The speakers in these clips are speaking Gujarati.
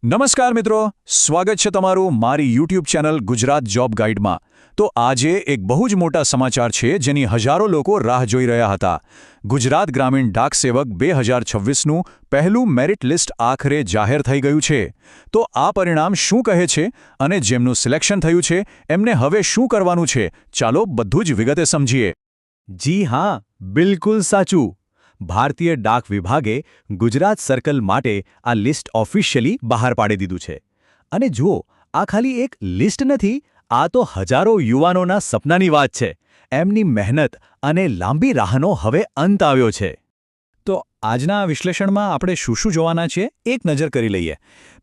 નમસ્કાર મિત્રો, સ્વાગત છે તમારું મારી યુટ્યુબ ચેનલ ગુજરાત જોબ ગાઈડમાં। તો આજે એક બહુ જ મોટા સમાચાર છે જેની હજારો લોકો રાહ જોઈ રહ્યા હતા। ગુજરાત ગ્રામીણ ડાક સેવક 2026નું પહેલું મેરિટ લિસ્ટ આખરે જાહેર થઈ ગયું છે। તો આ પરિણામ શું કહે છે અને જેમનું સિલેક્શન થયું છે એમને હવે શું કરવાનું છે, ચાલો બધું જ વિગતે સમજીએ। જી હા, બિલકુલ સાચું। ભારતીય ડાક વિભાગે ગુજરાત સર્કલ માટે આ લિસ્ટ ઓફિશિયલી બહાર પાડી દીધું છે। અને જુઓ, આ ખાલી એક લિસ્ટ નથી, આ તો હજારો યુવાનોના સપનાની વાત છે। એમની મહેનત અને લાંબી રાહનો હવે અંત આવ્યો છે। તો આજના આ વિશ્લેષણમાં આપણે શું જોવાના છીએ, એક નજર કરી લઈએ।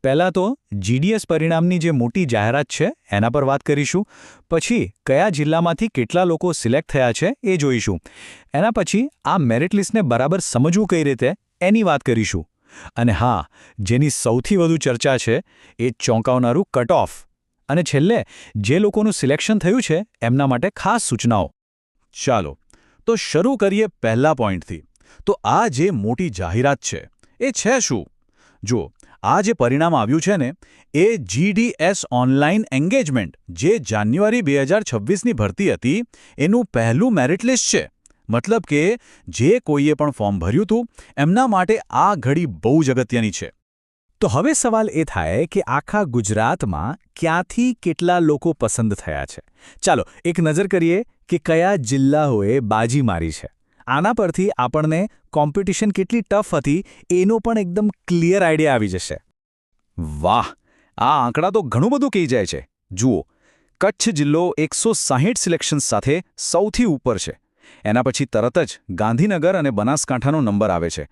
પહેલાં તો જીડીએસ પરિણામની જે મોટી જાહેરાત છે એના પર વાત કરીશું। પછી કયા જિલ્લામાંથી કેટલા લોકો સિલેક્ટ થયા છે એ જોઈશું। એના પછી આ મેરિટ લિસ્ટને બરાબર સમજવું કઈ રીતે એની વાત કરીશું। અને હા, જેની સૌથી વધુ ચર્ચા છે એ ચોંકાવનારું કટ ઓફ। અને છેલ્લે જે લોકોનું સિલેક્શન થયું છે એમના માટે ખાસ સૂચનાઓ। ચાલો તો શરૂ કરીએ પહેલા પોઈન્ટથી। તો આ જે મોટી જાહેરાત છે એ છે શું? જુઓ, આ જે પરિણામ આવ્યું છે ને એ જીડીએસ ઓનલાઈન એન્ગેજમેન્ટ, જે જાન્યુઆરી 2026ની ભરતી હતી એનું પહેલું મેરિટ લિસ્ટ છે। મતલબ કે જે કોઈએ પણ ફોર્મ ભર્યું હતું એમના માટે આ ઘડી બહુ જ અગત્યની છે। તો હવે સવાલ એ થાય કે આખા ગુજરાતમાં ક્યાંથી કેટલા લોકો પસંદ થયા છે। ચાલો એક નજર કરીએ કે કયા જિલ્લાઓએ બાજી મારી છે। આના પરથી આપણને કોમ્પિટિશન કેટલી ટફ હતી એનો પણ એકદમ ક્લિયર આઈડિયા આવી જશે। વાહ, આ આંકડા તો ઘણું બધું કહી જાય છે। જુઓ, કચ્છ જિલ્લો 160 સિલેક્શન સાથે સૌથી ઉપર છે। એના પછી તરત જ ગાંધીનગર અને બનાસકાંઠાનો નંબર આવે છે।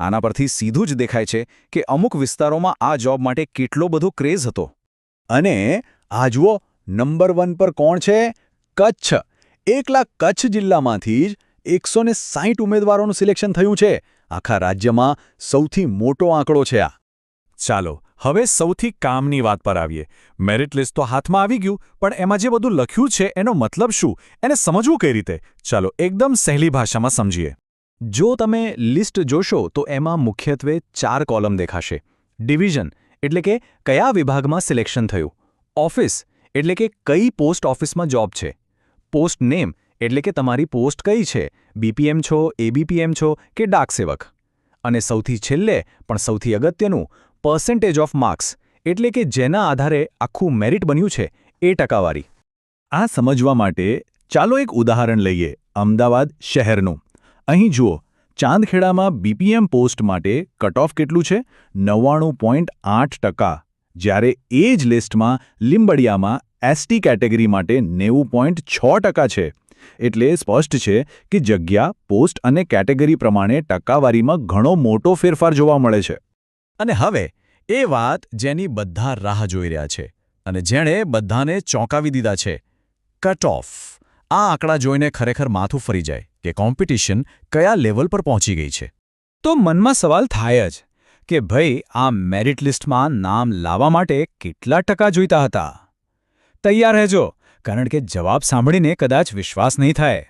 આના પરથી સીધું જ દેખાય છે કે અમુક વિસ્તારોમાં આ જોબ માટે કેટલો બધો ક્રેઝ હતો। અને આ જુઓ, નંબર 1 પર કોણ છે? કચ્છ। એકલા કચ્છ જિલ્લામાંથી જ 160 ઉમેદવારોનું સિલેક્શન થયું છે। આખા રાજ્યમાં સૌથી મોટો આંકડો છે આ। ચાલો હવે સૌથી કામની વાત પર આવીએ। મેરિટ લિસ્ટ તો હાથમાં આવી ગયું, પણ એમાં જે બધું લખ્યું છે એનો મતલબ શું, એને સમજવું કઈ રીતે? ચાલો એકદમ સહેલી ભાષામાં સમજીએ। જો તમે લિસ્ટ જોશો તો એમાં મુખ્યત્વે 4 કોલમ દેખાશે। ડિવિઝન એટલે કે કયા વિભાગમાં સિલેક્શન થયું। ઓફિસ એટલે કે કઈ પોસ્ટ ઓફિસમાં જોબ છે। પોસ્ટ નેમ એટલે કે તમારી પોસ્ટ કઈ છે, બીપીએમ છો, એબીપીએમ છો કે ડાક સેવક। અને સૌથી છેલ્લે પણ સૌથી અગત્યનું, પર્સન્ટેજ ઓફ માર્ક્સ એટલે કે જેના આધારે આખું મેરિટ બન્યું છે એ ટકાવારી। આ સમજવા માટે ચાલો એક ઉદાહરણ લઈએ, અમદાવાદ શહેરનું। અહીં જુઓ, ચાંદખેડામાં બીપીએમ પોસ્ટ માટે કટ ઓફ કેટલું છે? 99.8%, જ્યારે એ જ લિસ્ટમાં લીંબડિયામાં એસટી કેટેગરી માટે 90.6% છે। એટલે સ્પષ્ટ છે કે જગ્યા, પોસ્ટ અને કેટેગરી પ્રમાણે ટકાવારીમાં ઘણો મોટો ફેરફાર જોવા મળે છે। અને હવે એ વાત જેની બધા રાહ જોઈ રહ્યા છે અને જેણે બધાને ચોંકાવી દીધા છે, કટ ઓફ। આ આંકડા જોઈને ખરેખર માથું ફરી જાય કે કોમ્પિટિશન કયા લેવલ પર પહોંચી ગઈ છે। તો મનમાં સવાલ થાય જ કે ભાઈ, આ મેરિટ લિસ્ટમાં નામ લાવવા માટે કેટલા ટકા જોઈતા હતા? તૈયાર રહેજો, કારણ કે જવાબ સાંભળીને કદાચ વિશ્વાસ નહીં થાય।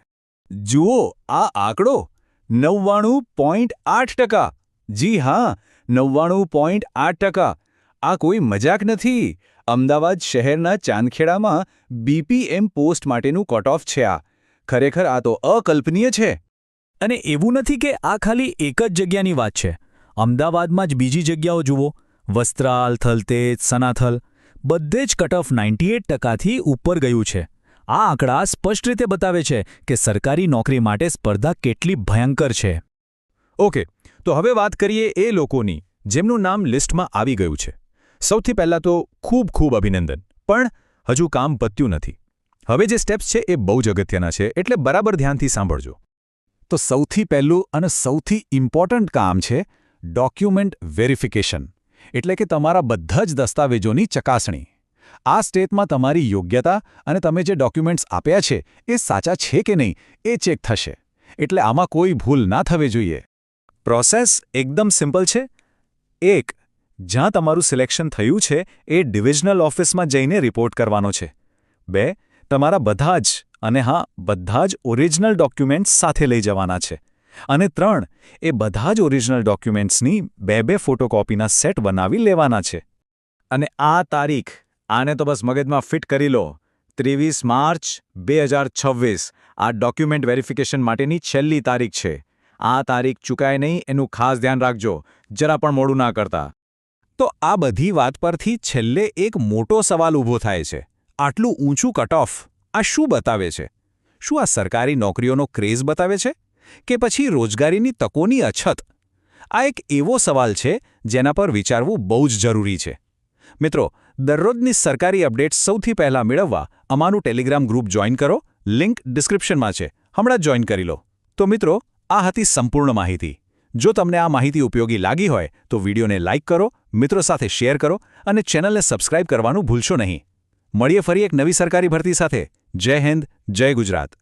જુઓ, આ આંકડો 99.8%। જી હા, 99.8%। આ કોઈ મજાક નથી। અમદાવાદ શહેરના ચાંદખેડામાં બીપીએમ પોસ્ટ માટેનું કટ ઓફ છે આ। ખરેખર આ તો અકલ્પનીય છે। અને એવું નથી કે આ ખાલી એક જ જગ્યાની વાત છે। અમદાવાદમાં જ બીજી જગ્યાઓ જુઓ, વસ્ત્રાલ, થલતેજ, સનાથલ, બધે જ કટ ઓફ 98%થી ઉપર ગયું છે। આ આંકડા સ્પષ્ટ રીતે બતાવે છે કે સરકારી નોકરી માટે સ્પર્ધા કેટલી ભયંકર છે। ઓકે, તો હવે વાત કરીએ એ લોકોની જેમનું નામ લિસ્ટમાં આવી ગયું છે। સૌથી પહેલાં તો ખૂબ ખૂબ અભિનંદન, પણ હજુ કામ પત્યું નથી। હવે જે સ્ટેપ્સ છે એ બહુ જ અગત્યના છે, એટલે બરાબર ધ્યાનથી સાંભળજો। તો સૌથી પહેલું અને સૌથી ઇમ્પોર્ટન્ટ કામ છે ડોક્યુમેન્ટ વેરિફિકેશન, એટલે કે તમારા બધા જ દસ્તાવેજોની ચકાસણી। આ સ્ટેટમાં તમારી યોગ્યતા અને તમે જે ડોક્યુમેન્ટ્સ આપ્યા છે એ સાચા છે કે નહીં એ ચેક થશે, એટલે આમાં કોઈ ભૂલ ના થવી જોઈએ। પ્રોસેસ એકદમ સિમ્પલ છે। 1. જ્યાં તમારું સિલેક્શન થયું છે એ ડિવિઝનલ ઓફિસમાં જઈને રિપોર્ટ કરવાનો છે। 2. તમારા બધા જ, અને હા, બધા જ ઓરિજિનલ ડોક્યુમેન્ટ્સ સાથે લઈ જવાના છે। અને 3. એ બધા જ ઓરિજિનલ ડોક્યુમેન્ટ્સની 2 ફોટોકોપીના સેટ બનાવી લેવાના છે। અને આ તારીખ, આને તો બસ મગજમાં ફિટ કરી લો. 23 માર્ચ 2026 આ ડોક્યુમેન્ટ વેરિફિકેશન માટેની છેલ્લી તારીખ છે. આ તારીખ ચૂકાય નહીં એનું ખાસ ધ્યાન રાખજો, જરા પણ મોડું ના કરતા. તો આ બધી વાત પરથી છેલ્લે એક મોટો સવાલ ઊભો થાય છે. આટલું ઊંચું કટ ઓફ આ શું બતાવે છે? શું આ સરકારી નોકરીઓનો ક્રેઝ બતાવે છે કે પછી રોજગારીની તકોની અછત? આ એક એવો સવાલ છે જેના પર વિચારવું બહુ જ જરૂરી છે. મિત્રો, દરરોજની સરકારી અપડેટ્સ સૌથી પહેલાં મેળવવા અમારું ટેલિગ્રામ ગ્રુપ જોઈન કરો. લિંક ડિસ્ક્રિપ્શનમાં છે, હમણાં જ જોઈન કરી લો. તો મિત્રો, આ હતી સંપૂર્ણ માહિતી. જો તમને આ માહિતી ઉપયોગી લાગી હોય તો વિડીયોને લાઇક કરો, મિત્રો સાથે શેર કરો અને ચેનલને સબસ્ક્રાઇબ કરવાનું ભૂલશો નહીં. મળીએ ફરી એક નવી સરકારી ભરતી સાથે. જય હિન્દ, જય ગુજરાત.